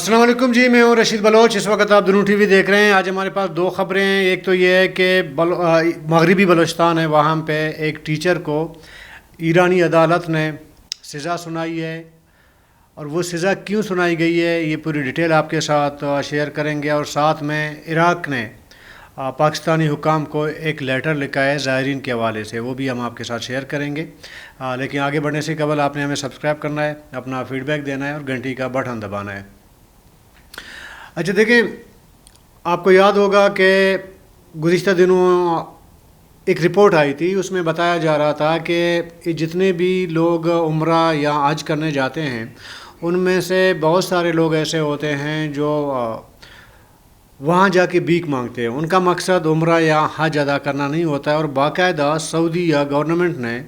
السلام علیکم جی، میں ہوں رشید بلوچ۔ اس وقت آپ دونوں ٹی وی دیکھ رہے ہیں۔ آج ہمارے پاس دو خبریں ہیں۔ ایک تو یہ ہے کہ مغربی بلوچستان ہے، وہاں پہ ایک ٹیچر کو ایرانی عدالت نے سزا سنائی ہے، اور وہ سزا کیوں سنائی گئی ہے یہ پوری ڈیٹیل آپ کے ساتھ شیئر کریں گے۔ اور ساتھ میں عراق نے پاکستانی حکام کو ایک لیٹر لکھا ہے زائرین کے حوالے سے، وہ بھی ہم آپ کے ساتھ شیئر کریں گے۔ لیکن آگے بڑھنے سے قبل آپ نے ہمیں سبسکرائب کرنا ہے، اپنا فیڈ بیک دینا ہے اور گھنٹی کا بٹن دبانا ہے۔ اچھا دیکھیں، آپ کو یاد ہوگا کہ گزشتہ دنوں ایک رپورٹ آئی تھی، اس میں بتایا جا رہا تھا کہ جتنے بھی لوگ عمرہ یا حج کرنے جاتے ہیں ان میں سے بہت سارے لوگ ایسے ہوتے ہیں جو وہاں جا کے بھیک مانگتے ہیں۔ ان کا مقصد عمرہ یا حج ادا کرنا نہیں ہوتا ہے، اور باقاعدہ سعودی یا گورنمنٹ نے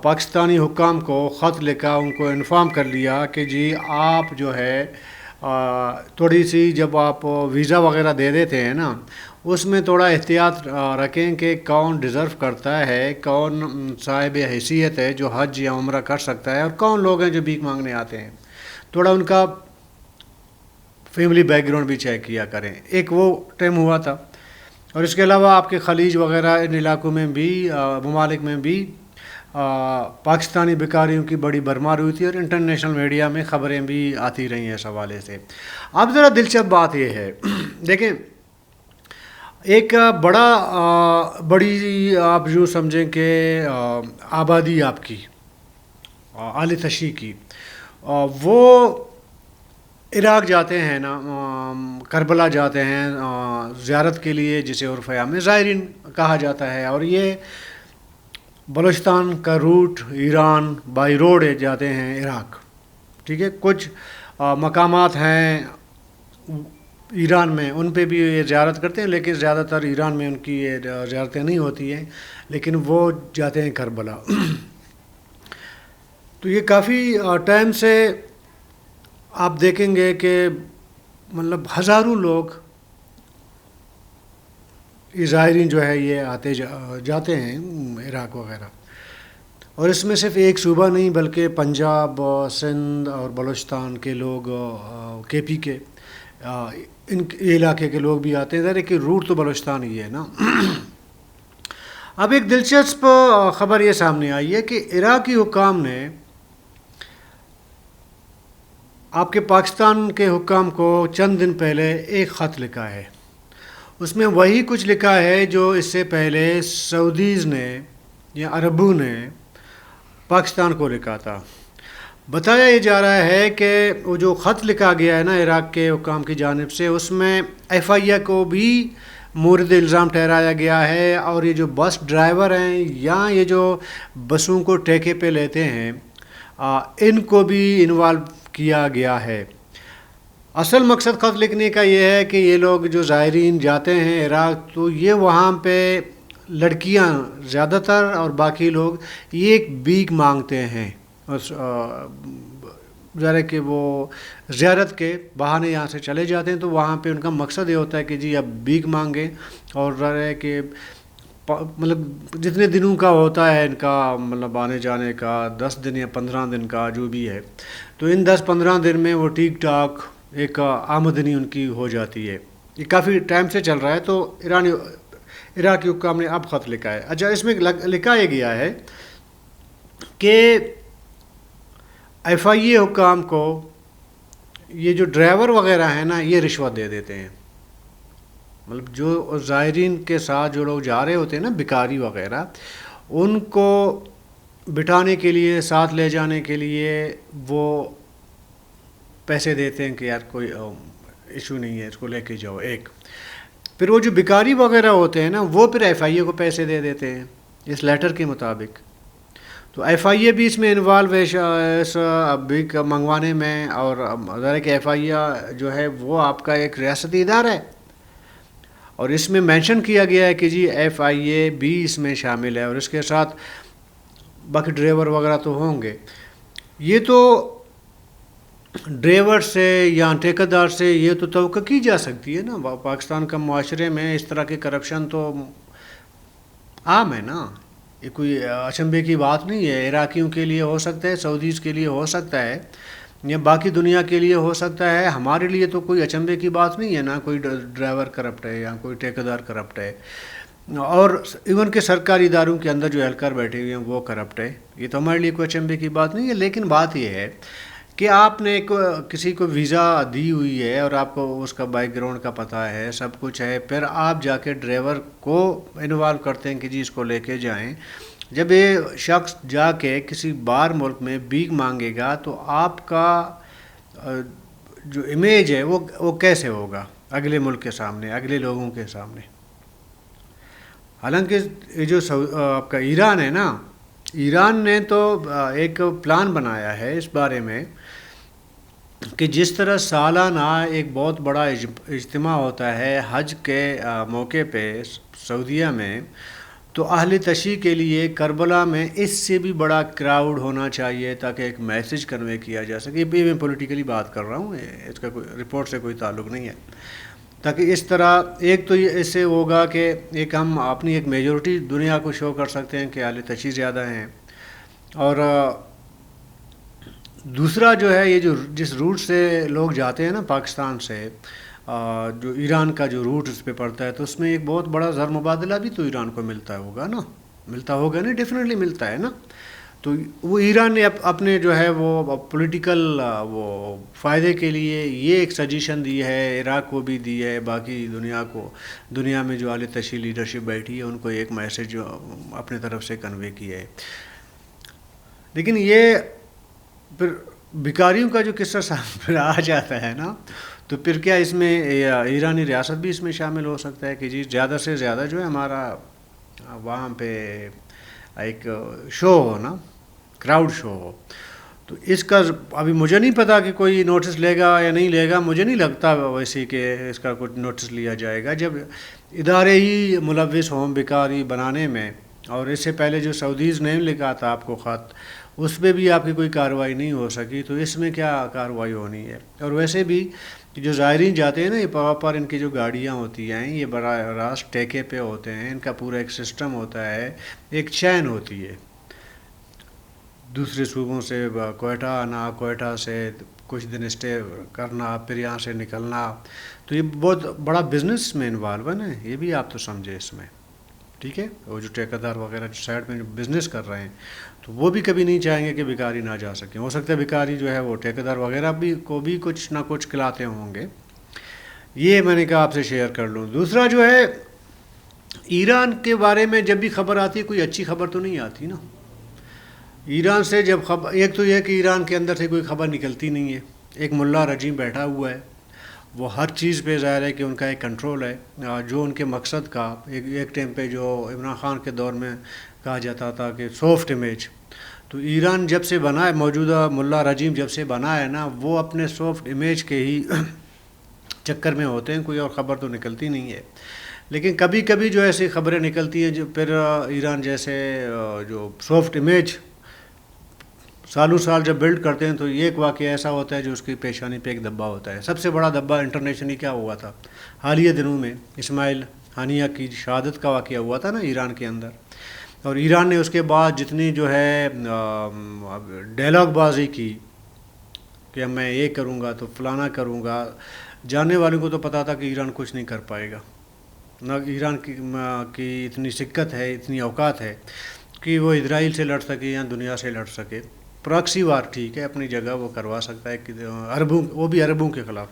پاکستانی حکام کو خط لکھا، ان کو انفارم کر لیا کہ جی آپ جو ہے تھوڑی سی جب آپ ویزا وغیرہ دے دیتے ہیں نا، اس میں تھوڑا احتیاط رکھیں کہ کون ڈیزرو کرتا ہے، کون صاحب حیثیت ہے جو حج یا عمرہ کر سکتا ہے، اور کون لوگ ہیں جو بھیک مانگنے آتے ہیں۔ تھوڑا ان کا فیملی بیک گراؤنڈ بھی چیک کیا کریں۔ ایک وہ ٹائم ہوا تھا، اور اس کے علاوہ آپ کے خلیج وغیرہ ان علاقوں میں بھی، ممالک میں بھی پاکستانی بیکاریوں کی بڑی بھرمار ہوئی تھی، اور انٹرنیشنل میڈیا میں خبریں بھی آتی رہی ہیں اس حوالے سے۔ اب ذرا دلچسپ بات یہ ہے، دیکھیں ایک بڑی آپ یوں سمجھیں کہ آبادی آپ کی اعلی تشیع کی، وہ عراق جاتے ہیں نا، کربلا جاتے ہیں زیارت کے لیے، جسے عرف عام میں زائرین کہا جاتا ہے، اور یہ بلوچستان کا روٹ ایران بائی روڈ جاتے ہیں عراق، ٹھیک ہے۔ کچھ مقامات ہیں ایران میں، ان پہ بھی یہ زیارت کرتے ہیں، لیکن زیادہ تر ایران میں ان کی یہ زیارتیں نہیں ہوتی ہیں، لیکن وہ جاتے ہیں کربلا۔ تو یہ کافی ٹائم سے آپ دیکھیں گے کہ مطلب ہزاروں لوگ یہ زائرین جو ہے یہ آتے جاتے ہیں عراق وغیرہ، اور اس میں صرف ایک صوبہ نہیں بلکہ پنجاب، سندھ اور بلوچستان کے لوگ، کے پی کے ان علاقے کے لوگ بھی آتے ہیں۔ ظاہر ہے کہ روٹ تو بلوچستان ہی ہے نا۔ اب ایک دلچسپ خبر یہ سامنے آئی ہے کہ عراقی حکام نے آپ کے پاکستان کے حکام کو چند دن پہلے ایک خط لکھا ہے۔ اس میں وہی کچھ لکھا ہے جو اس سے پہلے سعودیز نے یا عربوں نے پاکستان کو لکھا تھا۔ بتایا یہ جا رہا ہے کہ وہ جو خط لکھا گیا ہے نا عراق کے حکام کی جانب سے، اس میں ایف آئی اے کو بھی مورد الزام ٹھہرایا گیا ہے، اور یہ جو بس ڈرائیور ہیں یا یہ جو بسوں کو ٹھیکے پہ لیتے ہیں ان کو بھی انوالو کیا گیا ہے۔ اصل مقصد خط لکھنے کا یہ ہے کہ یہ لوگ جو زائرین جاتے ہیں عراق، تو یہ وہاں پہ لڑکیاں زیادہ تر اور باقی لوگ یہ ایک بھیک مانگتے ہیں، ذرا کہ وہ زیارت کے بہانے یہاں سے چلے جاتے ہیں، تو وہاں پہ ان کا مقصد یہ ہوتا ہے کہ جی اب بھیک مانگیں، اور ذرا کہ مطلب جتنے دنوں کا ہوتا ہے ان کا مطلب آنے جانے کا، 10 دن یا 15 دن کا جو بھی ہے، تو ان 10-15 دن میں وہ ٹھیک ٹھاک ایک آمدنی ان کی ہو جاتی ہے۔ یہ کافی ٹائم سے چل رہا ہے، تو عراقی حکام نے اب خط لکھا ہے۔ اچھا، اس میں لکھا یہ گیا ہے کہ ایف آئی اے حکام کو یہ جو ڈرائیور وغیرہ ہیں نا یہ رشوت دے دیتے ہیں، مطلب جو زائرین کے ساتھ جو لوگ جا رہے ہوتے ہیں نا بھکاری وغیرہ، ان کو بٹھانے کے لیے، ساتھ لے جانے کے لیے وہ پیسے دیتے ہیں کہ یار کوئی ایشو نہیں ہے، اس کو لے کے جاؤ۔ ایک پھر وہ جو بھکاری وغیرہ ہوتے ہیں نا وہ پھر ایف آئی اے کو پیسے دے دیتے ہیں اس لیٹر کے مطابق۔ تو ایف آئی اے بھی اس میں انوالو ہے اس بھیک منگوانے میں، اور ظاہر ہے کہ ایف آئی اے جو ہے وہ آپ کا ایک ریاستی ادارہ ہے، اور اس میں مینشن کیا گیا ہے کہ جی ایف آئی اے بھی اس میں شامل ہے، اور اس کے ساتھ باقی ڈرائیور وغیرہ تو ہوں گے۔ یہ تو ڈرائیور سے یا ٹھیکیدار سے یہ تو توقع کی جا سکتی ہے نا، پاکستان کا معاشرے میں اس طرح کے کرپشن تو عام ہے نا، یہ کوئی اچنبھے کی بات نہیں ہے۔ عراقیوں کے لیے ہو سکتا ہے، سعودیز کے لیے ہو سکتا ہے، یہ باقی دنیا کے لیے ہو سکتا ہے، ہمارے لیے تو کوئی اچنبے کی بات نہیں ہے، نہ کوئی ڈرائیور کرپٹ ہے یا کوئی ٹھیکیدار کرپٹ ہے، اور ایون کہ سرکاری اداروں کے اندر جو اہلکار بیٹھے ہوئے ہیں وہ کرپٹ ہے، یہ تو ہمارے لیے کوئی اچنبے کی بات نہیں ہے۔ لیکن بات یہ ہے کہ آپ نے کسی کو ویزا دی ہوئی ہے اور آپ کو اس کا بیک گراؤنڈ کا پتہ ہے، سب کچھ ہے، پھر آپ جا کے ڈرائیور کو انوالو کرتے ہیں کہ جی اس کو لے کے جائیں۔ جب یہ شخص جا کے کسی باہر ملک میں بھیک مانگے گا تو آپ کا جو امیج ہے وہ کیسے ہوگا اگلے ملک کے سامنے، اگلے لوگوں کے سامنے؟ حالانکہ یہ جو آپ کا ایران ہے نا، ایران نے تو ایک پلان بنایا ہے اس بارے میں کہ جس طرح سالانہ ایک بہت بڑا اجتماع ہوتا ہے حج کے موقع پہ سعودیہ میں، تو اہل تشیع کے لیے کربلا میں اس سے بھی بڑا کراؤڈ ہونا چاہیے تاکہ ایک میسج کنوے کیا جا سکے۔ یہ میں پولیٹیکلی بات کر رہا ہوں، اس کا کوئی رپورٹ سے کوئی تعلق نہیں ہے، تاکہ اس طرح ایک تو یہ اس سے ہوگا کہ ایک ہم اپنی ایک میجورٹی دنیا کو شو کر سکتے ہیں کہ اہل تشیع زیادہ ہیں، اور دوسرا جو ہے یہ جو جس روٹ سے لوگ جاتے ہیں نا پاکستان سے، جو ایران کا جو روٹ اس پہ پڑتا ہے، تو اس میں ایک بہت بڑا زر مبادلہ بھی تو ایران کو ملتا ہوگا نا، ڈیفینیٹلی ملتا ہے نا۔ تو وہ ایران نے اپنے جو ہے وہ پولیٹیکل وہ فائدے کے لیے یہ ایک سجیشن دی ہے، عراق کو بھی دی ہے، باقی دنیا کو، دنیا میں جو اعلی تشیع لیڈرشپ بیٹھی ہے ان کو ایک میسج جو اپنے طرف سے کنوے کیا ہے۔ لیکن یہ پھر بیکاریوں کا جو قصہ پھر آ جاتا ہے نا، تو پھر کیا اس میں ایرانی ریاست بھی اس میں شامل ہو سکتا ہے کہ جی زیادہ سے زیادہ جو ہے ہمارا وہاں پہ ایک شو ہو نا، کراؤڈ شو ہو۔ تو اس کا ابھی مجھے نہیں پتا کہ کوئی نوٹس لے گا یا نہیں لے گا، مجھے نہیں لگتا ویسے کہ اس کا کچھ نوٹس لیا جائے گا جب ادارے ہی ملوث ہوں بیکاری بنانے میں۔ اور اس سے پہلے جو سعودیز نے لکھا تھا آپ کو خط، اس پہ بھی آپ کی کوئی کارروائی نہیں ہو سکی، تو اس میں کیا کارروائی ہونی ہے؟ اور ویسے بھی جو زائرین جاتے ہیں نا، یہ پراپر ان کی جو گاڑیاں ہوتی ہیں یہ براہ راست ٹیکے پہ ہوتے ہیں، ان کا پورا ایک سسٹم ہوتا ہے، ایک چین ہوتی ہے، دوسرے صوبوں سے کوئٹہ آنا، کوئٹہ سے کچھ دن اسٹے کرنا، پھر یہاں سے نکلنا، تو یہ بہت بڑا بزنس میں انوالو ہے نا، یہ بھی آپ تو سمجھے اس میں، ٹھیک ہے؟ وہ جو ٹھیکیدار وغیرہ جو سائڈ میں جو بزنس کر رہے ہیں تو وہ بھی کبھی نہیں چاہیں گے کہ بیکاری نہ جا سکیں، ہو سکتا ہے بیکاری جو ہے وہ ٹھیکیدار وغیرہ بھی کو بھی کچھ نہ کچھ کھلاتے ہوں گے۔ یہ میں نے کہا آپ سے شیئر کر لوں۔ دوسرا جو ہے ایران کے بارے میں جب بھی خبر آتی ہے کوئی اچھی خبر تو نہیں آتی نا۔ ایران سے جب خبر، ایک تو یہ کہ ایران کے اندر سے کوئی خبر نکلتی نہیں ہے، ایک ملا رجیم بیٹھا ہوا ہے، وہ ہر چیز پہ ظاہر ہے کہ ان کا ایک کنٹرول ہے، جو ان کے مقصد کا ایک ٹائم پہ جو عمران خان کے دور میں کہا جاتا تھا کہ سافٹ امیج، تو ایران جب سے بنا ہے، موجودہ ملا رجیم جب سے بنا ہے نا، وہ اپنے سافٹ امیج کے ہی چکر میں ہوتے ہیں، کوئی اور خبر تو نکلتی نہیں ہے۔ لیکن کبھی کبھی جو ایسی خبریں نکلتی ہیں جو پھر ایران جیسے جو سافٹ امیج سالوں سال جب بلڈ کرتے ہیں، تو یہ ایک واقعہ ایسا ہوتا ہے جو اس کی پیشانی پہ ایک دبا ہوتا ہے۔ سب سے بڑا دبا انٹرنیشنلی کیا ہوا تھا حالیہ دنوں میں؟ اسماعیل ہانیہ کی شہادت کا واقعہ ہوا تھا نا ایران کے اندر، اور ایران نے اس کے بعد جتنی جو ہے ڈائلاگ بازی کی کہ میں یہ کروں گا تو فلانا کروں گا، جاننے والوں کو تو پتا تھا کہ ایران کچھ نہیں کر پائے گا، نہ ایران کی اتنی سکت ہے، اتنی اوقات ہے کہ وہ اسرائیل سے لڑ سکے یا دنیا سے لڑ سکے۔ پراکسی وار ٹھیک ہے، اپنی جگہ وہ کروا سکتا ہے کہ عربوں، وہ بھی عربوں کے خلاف۔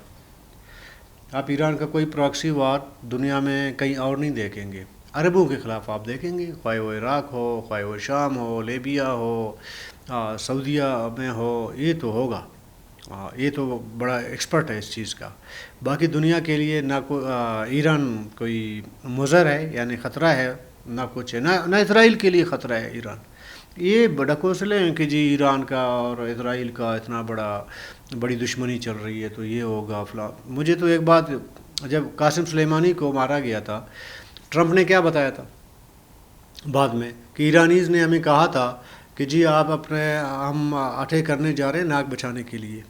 آپ ایران کا کوئی پراکسی وار دنیا میں کہیں اور نہیں دیکھیں گے، عربوں کے خلاف آپ دیکھیں گے، خواہ وہ عراق ہو، خواہ وہ شام ہو، لیبیا ہو، سعودیہ میں ہو، یہ تو ہوگا، یہ تو بڑا ایکسپرٹ ہے اس چیز کا۔ باقی دنیا کے لیے نہ ایران کوئی مضر ہے، یعنی خطرہ ہے، نہ کچھ ہے، نہ اسرائیل کے لیے خطرہ ہے ایران۔ یہ بڑا کوسلے ہیں کہ جی ایران کا اور اسرائیل کا اتنا بڑی دشمنی چل رہی ہے تو یہ ہوگا فلاں۔ مجھے تو ایک بات، جب قاسم سلیمانی کو مارا گیا تھا، ٹرمپ نے کیا بتایا تھا بعد میں کہ ایرانیز نے ہمیں کہا تھا کہ جی ہم اٹھے کرنے جا رہے ہیں ناک بچانے کے لیے،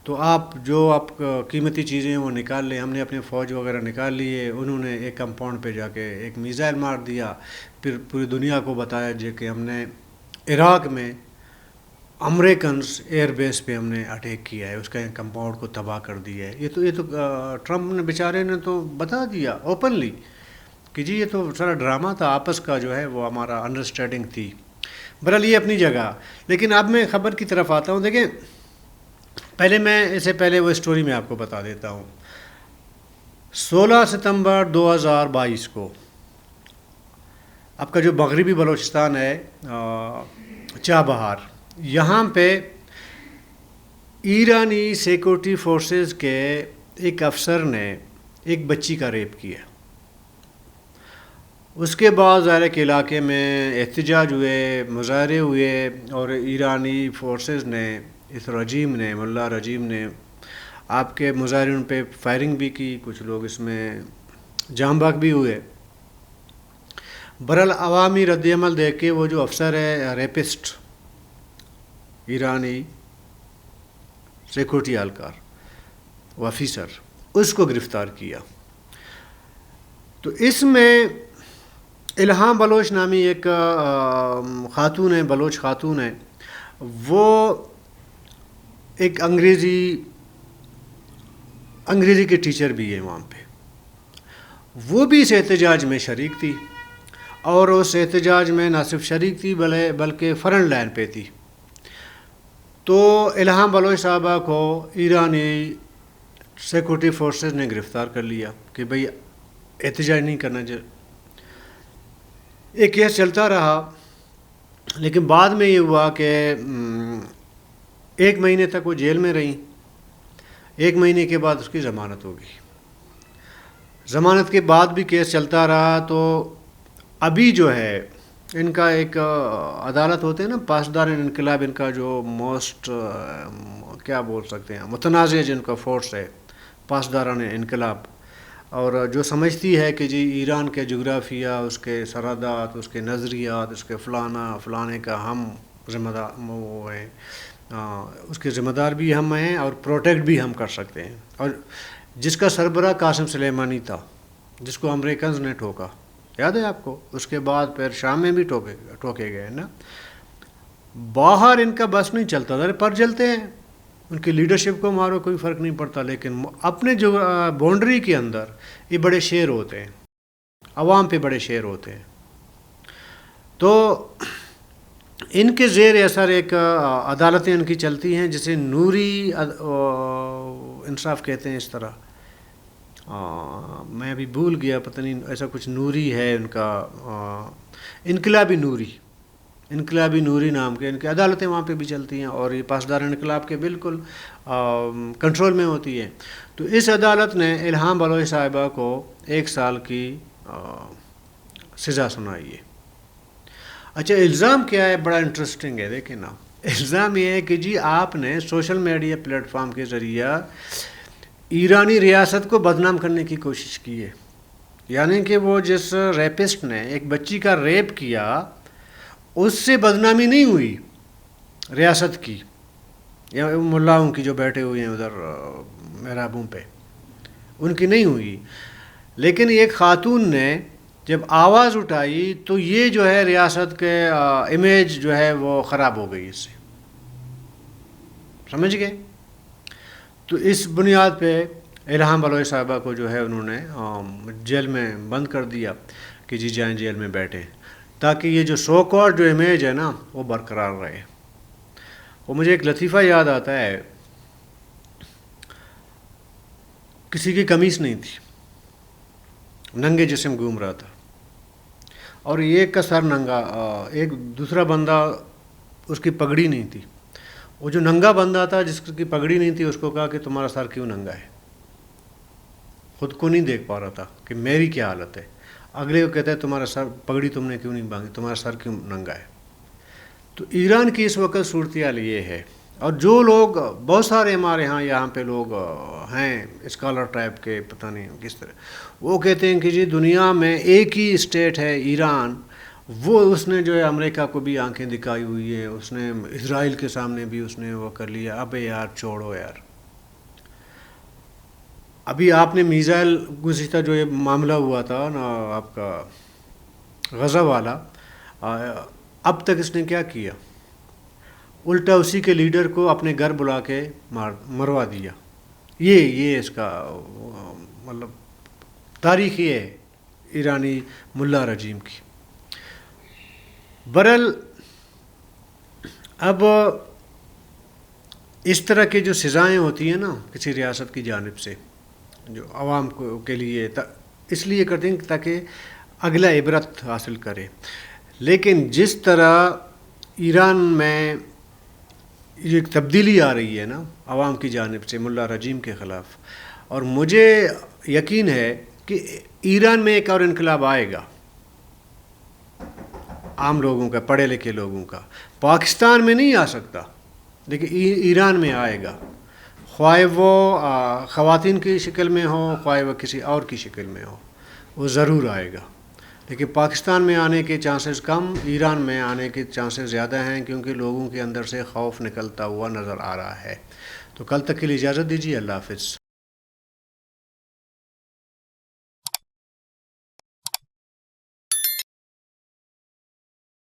تو آپ قیمتی چیزیں ہیں وہ نکال لیں۔ ہم نے اپنے فوج وغیرہ نکال لیے، انہوں نے ایک کمپاؤنڈ پہ جا کے ایک میزائل مار دیا، پھر پوری دنیا کو بتایا کہ ہم نے عراق میں امریکنز ایئر بیس پہ ہم نے اٹیک کیا ہے، اس کا کمپاؤنڈ کو تباہ کر دیا ہے. یہ تو ٹرمپ نے بیچارے نے تو بتا دیا اوپنلی کہ جی یہ تو سارا ڈرامہ تھا آپس کا جو ہے وہ ہمارا انڈرسٹینڈنگ تھی. بہرحال یہ اپنی جگہ. لیکن اب میں خبر کی طرف آتا ہوں. دیکھیں پہلے میں اس سے پہلے وہ اسٹوری میں آپ کو بتا دیتا ہوں. 16 ستمبر 2022 کو آپ کا جو مغربی بلوچستان ہے چابہار، یہاں پہ ایرانی سیکورٹی فورسز کے ایک افسر نے ایک بچی کا ریپ کیا. اس کے بعد ظاہر کے علاقے میں احتجاج ہوئے، مظاہرے ہوئے، اور ایرانی فورسز نے، اس رجیم نے، ملا رجیم نے آپ کے مظاہرین پہ فائرنگ بھی کی. کچھ لوگ اس میں جاں بحق بھی ہوئے. برحال عوامی رد عمل دیکھ کے وہ جو افسر ہے ریپسٹ، ایرانی سیکورٹی اہلکار و آفیسر، اس کو گرفتار کیا. تو اس میں الہام بلوچ نامی ایک خاتون ہے، بلوچ خاتون ہے، وہ ایک انگریزی کے ٹیچر بھی ہے وہاں پہ. وہ بھی اس احتجاج میں شریک تھی، اور اس احتجاج میں نہ صرف شریک تھی بلکہ فرنٹ لائن پہ تھی. تو الہام بلوچ صاحبہ کو ایرانی سیکورٹی فورسز نے گرفتار کر لیا کہ بھئی احتجاج نہیں کرنا چاہیے. ایک کیس چلتا رہا، لیکن بعد میں یہ ہوا کہ 1 مہینے تک وہ جیل میں رہیں. 1 مہینے کے بعد اس کی ضمانت ہو گئی. ضمانت کے بعد بھی کیس چلتا رہا. تو ابھی جو ہے ان کا ایک عدالت ہوتے ہیں نا، پاسدار انقلاب، ان کا جو موسٹ کیا بول سکتے ہیں متنازع جن کا فورس ہے پاسداران انقلاب، اور جو سمجھتی ہے کہ جی ایران کے جغرافیہ، اس کے سرحدات، اس کے نظریات، اس کے فلانے کا ہم ذمہ دار وہ ہیں، اس کے ذمہ دار بھی ہم ہیں اور پروٹیکٹ بھی ہم کر سکتے ہیں. اور جس کا سربراہ قاسم سلیمانی تھا، جس کو امریکنز نے ٹھوکا، یاد ہے آپ کو؟ اس کے بعد پھر شام میں بھی ٹھوکے گئے نا. باہر ان کا بس نہیں چلتا تھا، پر چلتے ہیں، ان کی لیڈرشپ کو مارو کوئی فرق نہیں پڑتا، لیکن اپنے جو باؤنڈری کے اندر یہ بڑے شیر ہوتے ہیں، عوام پہ بڑے شیر ہوتے ہیں. تو ان کے زیر اثر ایک عدالتیں ان کی چلتی ہیں جسے نوری انصاف کہتے ہیں، اس طرح میں ابھی بھول گیا، پتہ نہیں ایسا کچھ نوری ہے ان کا، انقلابی نوری نام کے ان کی عدالتیں وہاں پہ بھی چلتی ہیں، اور یہ پاسدار انقلاب کے بالکل کنٹرول میں ہوتی ہے. تو اس عدالت نے الہام بلوچ صاحبہ کو 1 سال کی سزا سنائی ہے. اچھا الزام کیا ہے؟ بڑا انٹرسٹنگ ہے، دیکھیں نا. الزام یہ ہے کہ جی آپ نے سوشل میڈیا پلیٹ فارم کے ذریعہ ایرانی ریاست کو بدنام کرنے کی کوشش کی ہے. یعنی کہ وہ جس ریپسٹ نے ایک بچی کا ریپ کیا، اس سے بدنامی نہیں ہوئی ریاست کی یا ملاؤں کی جو بیٹھے ہوئے ہیں ادھر محرابوں پہ، ان کی نہیں ہوئی. لیکن ایک خاتون نے جب آواز اٹھائی تو یہ جو ہے ریاست کے امیج جو ہے وہ خراب ہو گئی، اس سے سمجھ گئے. تو اس بنیاد پہ الہام بلوچ صاحبہ کو جو ہے انہوں نے جیل میں بند کر دیا کہ جی جائیں جیل میں بیٹھیں، تاکہ یہ جو سو کالڈ جو امیج ہے نا وہ برقرار رہے. وہ مجھے ایک لطیفہ یاد آتا ہے، کسی کی قمیص نہیں تھی، ننگے جسم گھوم رہا تھا، اور ایک کا سر ننگا، ایک دوسرا بندہ اس کی پگڑی نہیں تھی. وہ جو ننگا بندہ تھا جس کی پگڑی نہیں تھی، اس کو کہا کہ تمہارا سر کیوں ننگا ہے؟ خود کو نہیں دیکھ پا رہا تھا کہ میری کیا حالت ہے. اگلے کو کہتا ہے تمہارا سر، پگڑی تم نے کیوں نہیں باندھی، تمہارا سر کیوں ننگا ہے. تو ایران کی اس وقت صورتحال یہ ہے. اور جو لوگ بہت سارے ہمارے یہاں پہ لوگ ہیں اسکالر ٹائپ کے، پتہ نہیں کس طرح، وہ کہتے ہیں کہ جی دنیا میں ایک ہی اسٹیٹ ہے ایران، وہ اس نے جو ہے امریکہ کو بھی آنکھیں دکھائی ہوئی ہے، اس نے اسرائیل کے سامنے بھی اس نے وہ کر لیا. اب یار چھوڑو یار. ابھی آپ نے میزائل گزشتہ جو یہ معاملہ ہوا تھا نا آپ کا غزہ والا، اب تک اس نے کیا کیا؟ الٹا اسی کے لیڈر کو اپنے گھر بلا کے مروا دیا. یہ اس کا مطلب تاریخ یہ ہے ایرانی ملا رجیم کی. برحال اب اس طرح کی جو سزائیں ہوتی ہیں نا کسی ریاست کی جانب سے جو عوام کے لیے اس لیے کرتے ہیں تاکہ اگلا عبرت حاصل کرے. لیکن جس طرح ایران میں یہ ایک تبدیلی آ رہی ہے نا عوام کی جانب سے ملا رجیم کے خلاف، اور مجھے یقین ہے کہ ایران میں ایک اور انقلاب آئے گا عام لوگوں کا، پڑھے لکھے لوگوں کا. پاکستان میں نہیں آ سکتا لیکن ایران میں آئے گا، خواہ وہ خواتین کی شکل میں ہو، خواہ وہ کسی اور کی شکل میں ہو، وہ ضرور آئے گا. لیکن پاکستان میں آنے کے چانسز کم، ایران میں آنے کے چانسز زیادہ ہیں، کیونکہ لوگوں کے اندر سے خوف نکلتا ہوا نظر آ رہا ہے. تو کل تک کے لیے اجازت دیجیے. اللہ حافظ.